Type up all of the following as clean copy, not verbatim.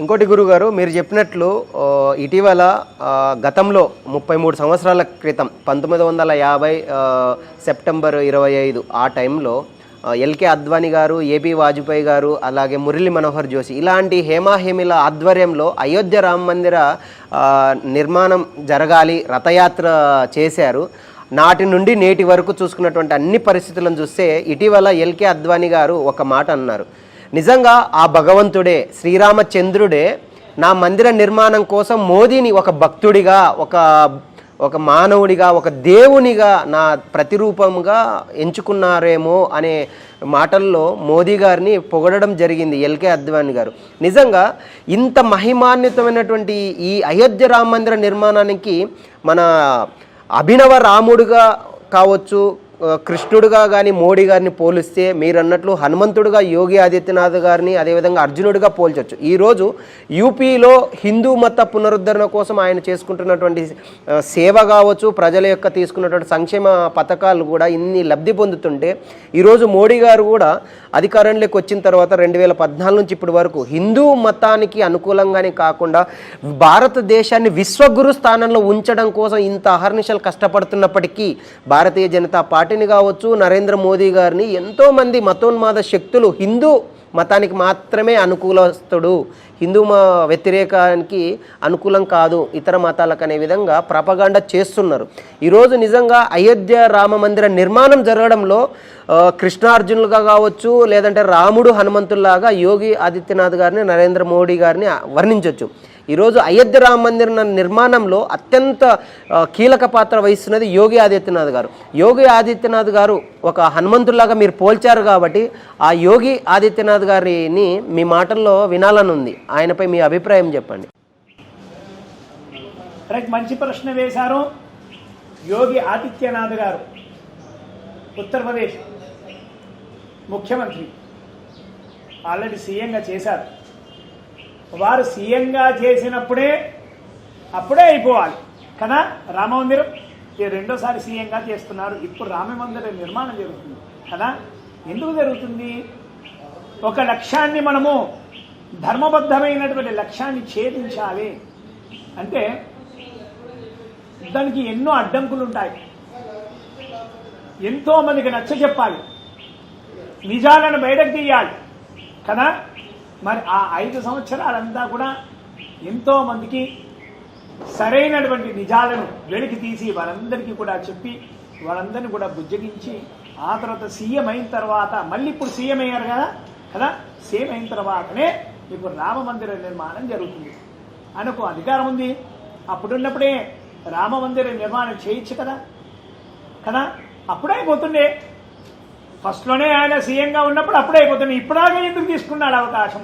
ఇంకోటి గురుగారు, మీరు చెప్పినట్లు ఇటీవల గతంలో 33 సంవత్సరాల క్రితం 1950 సెప్టెంబర్ 25 ఆ టైంలో ఎల్కే అద్వానీ గారు, ఏబీ వాజ్పేయి గారు, అలాగే మురళీ మనోహర్ జోషి ఇలాంటి హేమాహేమిల ఆధ్వర్యంలో అయోధ్య రామ మందిర నిర్మాణం జరగాలి, రథయాత్ర చేశారు. నాటి నుండి నేటి వరకు చూసుకున్నటువంటి అన్ని పరిస్థితులను చూస్తే ఇటీవల ఎల్కే అద్వానీ గారు ఒక మాట అన్నారు. నిజంగా ఆ భగవంతుడే, శ్రీరామచంద్రుడే నా మందిర నిర్మాణం కోసం మోదీని ఒక భక్తుడిగా, ఒక మానవుడిగా, ఒక దేవునిగా నా ప్రతిరూపంగా ఎంచుకున్నారేమో అనే మాటల్లో మోదీ గారిని పొగడడం జరిగింది ఎల్కే అద్వానీ గారు. నిజంగా ఇంత మహిమాన్వితమైనటువంటి ఈ అయోధ్య రామ మందిర నిర్మాణానికి మన అభినవ రాముడుగా కావచ్చు, కృష్ణుడుగా కానీ మోడీ గారిని పోలిస్తే మీరు అన్నట్లు హనుమంతుడుగా యోగి ఆదిత్యనాథ్ గారిని, అదేవిధంగా అర్జునుడిగా పోల్చొచ్చు. ఈరోజు యూపీలో హిందూ మత పునరుద్ధరణ కోసం ఆయన చేసుకుంటున్నటువంటి సేవ కావచ్చు, ప్రజల యొక్క తీసుకున్నటువంటి సంక్షేమ పథకాలు కూడా ఇన్ని లబ్ధి పొందుతుంటే ఈరోజు మోడీ గారు కూడా అధికారంలోకి వచ్చిన తర్వాత 2014 నుంచి ఇప్పటి వరకు హిందూ మతానికి అనుకూలంగానే కాకుండా భారతదేశాన్ని విశ్వగురు స్థానంలో ఉంచడం కోసం ఇంత అహర్నిశలు కష్టపడుతున్నప్పటికీ భారతీయ జనతా పార్టీని కావచ్చు, నరేంద్ర మోదీ గారిని ఎంతోమంది మతోన్మాద శక్తులు హిందూ మతానికి మాత్రమే అనుకూలస్తుడు, హిందూ వ్యతిరేకానికి అనుకూలం కాదు ఇతర మతాలకు అనే విధంగా ప్రపగాండ చేస్తున్నారు. ఈరోజు నిజంగా అయోధ్య రామ మందిర నిర్మాణం జరగడంలో కృష్ణార్జునులుగా కావచ్చు, లేదంటే రాముడు హనుమంతుల్లాగా యోగి ఆదిత్యనాథ్ గారిని, నరేంద్ర మోడీ గారిని వర్ణించవచ్చు. ఈరోజు అయోధ్య రామ మందిర నిర్మాణంలో అత్యంత కీలక పాత్ర వహిస్తున్నది యోగి ఆదిత్యనాథ్ గారు. యోగి ఆదిత్యనాథ్ గారు ఒక హనుమంతుల్లాగా మీరు పోల్చారు కాబట్టి ఆ యోగి ఆదిత్యనాథ్ గారిని మీ మాటల్లో వినాలని ఉంది. ఆయనపై మీ అభిప్రాయం చెప్పండి. మంచి ప్రశ్న వేశారు. యోగి ఆదిత్యనాథ్ గారు ఉత్తరప్రదేశ్ ముఖ్యమంత్రి, ఆల్రెడీ సీఎంగా చేశారు. వారు సీఎంగా చేసినప్పుడే అప్పుడే అయిపోవాలి కదా రామమందిరం. రెండోసారి సీఎంగా చేస్తున్నారు. ఇప్పుడు రామమందిర నిర్మాణం జరుగుతుంది కదా. ఎందుకు జరుగుతుంది? ఒక లక్ష్యాన్ని మనము ధర్మబద్ధమైనటువంటి లక్ష్యాన్ని ఛేదించాలి అంటే దానికి ఎన్నో అడ్డంకులు ఉంటాయి. ఎంతో మందికి నచ్చ చెప్పాలి, నిజాలను బయటకు తీయాలి కదా. మరి ఆ 5 సంవత్సరాలంతా కూడా ఎంతో మందికి సరైనటువంటి నిజాలను వెలికి తీసి వాళ్ళందరికీ కూడా చెప్పి వాళ్ళందరినీ కూడా బుజ్జగించి ఆ తర్వాత సీఎం అయిన తర్వాత మళ్ళీ ఇప్పుడు సీఎం అయ్యారు కదా సీఎం అయిన తర్వాతనే ఇప్పుడు రామ మందిర నిర్మాణం జరుగుతుంది. ఆయనకు అధికారం ఉంది. అప్పుడున్నప్పుడే రామ మందిర నిర్మాణం చేయొచ్చు కదా అప్పుడే అయిపోతుండే. ఫస్ట్లోనే ఆయన సీఎంగా ఉన్నప్పుడు అప్పుడే అయిపోతుంది. ఇప్పుడాగా ఎందుకు తీసుకున్నాడు అవకాశం?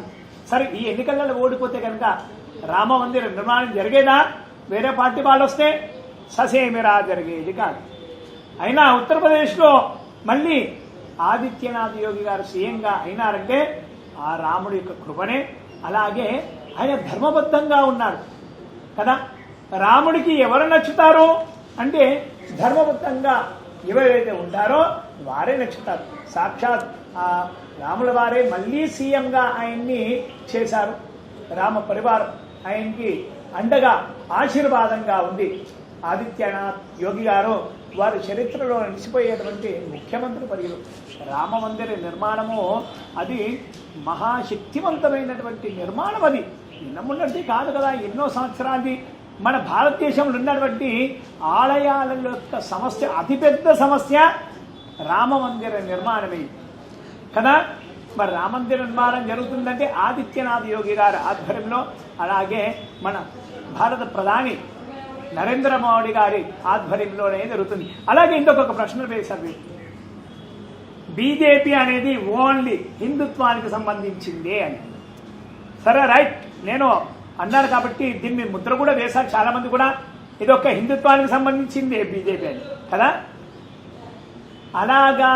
సరే, ఈ ఎన్నికలలో ఓడిపోతే కనుక రామ మందిర నిర్మాణం జరిగేదా? వేరే పార్టీ వాళ్ళు వస్తే ససేమిరా జరిగేది కాదు. అయినా ఉత్తరప్రదేశ్లో మళ్ళీ ఆదిత్యనాథ్ యోగి గారు సీఎంగా అయినారంటే ఆ రాముడి యొక్క కృపనే. అలాగే ఆయన ధర్మబద్ధంగా ఉన్నాడు కదా. రాముడికి ఎవరు నచ్చుతారు అంటే ధర్మబద్ధంగా ఎవరైతే ఉంటారో వారే నచ్చుతారు. సాక్షాత్ ఆ రాముల వారే మళ్ళీ సీఎంగా ఆయన్ని చేశారు. రామ పరివారం ఆయనకి అండగా ఆశీర్వాదంగా ఉంది. ఆదిత్యనాథ్ యోగి గారు వారి చరిత్రలో నిలిచిపోయేటువంటి ముఖ్యమంత్రి పదవులు. రామ మందిర నిర్మాణము అది మహాశక్తివంతమైనటువంటి నిర్మాణం. అది నిన్నమున్నది కాదు కదా, ఎన్నో సంవత్సరాలది. మన భారతదేశంలో ఉన్నటువంటి ఆలయాల యొక్క సమస్య, అతిపెద్ద సమస్య రామ మందిర నిర్మాణమే కదా. మరి రామ మందిర నిర్మాణం జరుగుతుందంటే ఆదిత్యనాథ్ యోగి గారి ఆధ్వర్యంలో, అలాగే మన భారత ప్రధాని నరేంద్ర మోడీ గారి ఆధ్వర్యంలోనే జరుగుతుంది. అలాగే ఇంకొక ప్రశ్న వేశారు, బీజేపీ అనేది ఓన్లీ హిందుత్వానికి సంబంధించిందే అని. సరే, రైట్, నేను అన్నారు కాబట్టి దీన్ని ముద్ర కూడా వేశారు చాలా మంది కూడా. ఇది ఒక హిందుత్వానికి సంబంధించిందే బీజేపీ అని కదా. అలాగా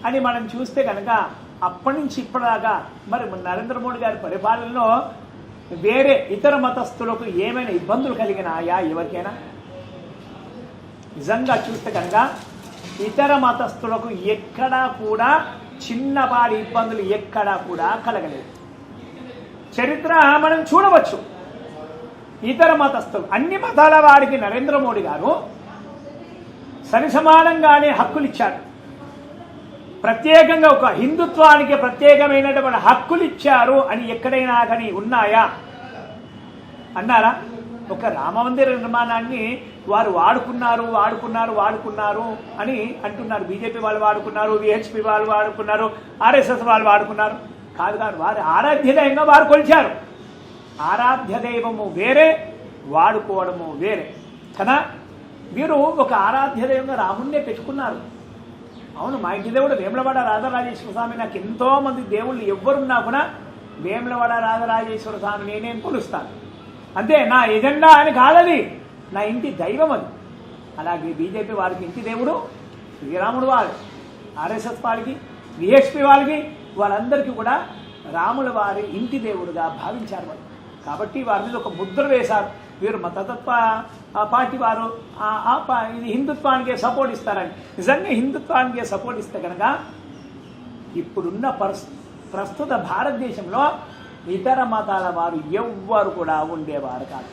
అని మనం చూస్తే కనుక అప్పటి నుంచి ఇప్పటిదాకా మరి నరేంద్ర మోడీ గారి పరిపాలనలో వేరే ఇతర మతస్థులకు ఏమైనా ఇబ్బందులు కలిగినాయా ఎవరికైనా? నిజంగా చూస్తే కనుక ఇతర మతస్థులకు ఎక్కడా కూడా చిన్నపాటి ఇబ్బందులు ఎక్కడా కూడా కలగలేదు. చరిత్ర మనం చూడవచ్చు. ఇతర మతస్థులు, అన్ని మతాల వారికి నరేంద్ర మోడీ గారు సరిసమానంగానే హక్కులు ఇచ్చారు. ప్రత్యేకంగా ఒక హిందుత్వానికి ప్రత్యేకమైనటువంటి హక్కులు ఇచ్చారు అని ఎక్కడైనా కానీ ఉన్నాయా? అన్నారా? ఒక రామమందిర నిర్మాణాన్ని వారు వాడుకున్నారు అని అంటున్నారు. బీజేపీ వాళ్ళు వాడుకున్నారు, విహెచ్పి వాళ్ళు వాడుకున్నారు, ఆర్ఎస్ఎస్ వాళ్ళు వాడుకున్నారు. కాదు, వారి ఆరాధ్య దైవంగా వారు కొలిచారు. ఆరాధ్య దైవము వేరే, వాడుకోవడము వేరే కదా. మీరు ఒక ఆరాధ్య దైవంగా రామున్నే పెట్టుకున్నారు. అవును, మా ఇంటి దేవుడు వేములవాడ రాజరాజేశ్వర స్వామి. నాకు ఎంతో మంది దేవుళ్ళు ఎవ్వరున్నా కూడా వేములవాడ రాజరాజేశ్వర స్వామి నేనేం కొలుస్తాను అంతే. నా ఎజెండా అని కాదది, నా ఇంటి దైవం అది. అలాగే బీజేపీ వారికి ఇంటి దేవుడు శ్రీరాముడు, వారు ఆర్ఎస్ఎస్ వాళ్ళకి, విహెచ్పి వాళ్ళకి, వాళ్ళందరికీ కూడా రాముల వారి ఇంటి దేవుడుగా భావించారు వాళ్ళు. కాబట్టి వారి మీద ఒక ముద్ర వేశారు. వీరు మతతత్వ పార్టీ వారు ఇది హిందుత్వానికే సపోర్ట్ ఇస్తారని. నిజంగా హిందుత్వానికే సపోర్ట్ ఇస్తే కనుక ఇప్పుడున్న ప్రస్తుత భారతదేశంలో ఇతర మతాల వారు ఎవ్వరు కూడా ఉండేవారు కాదు.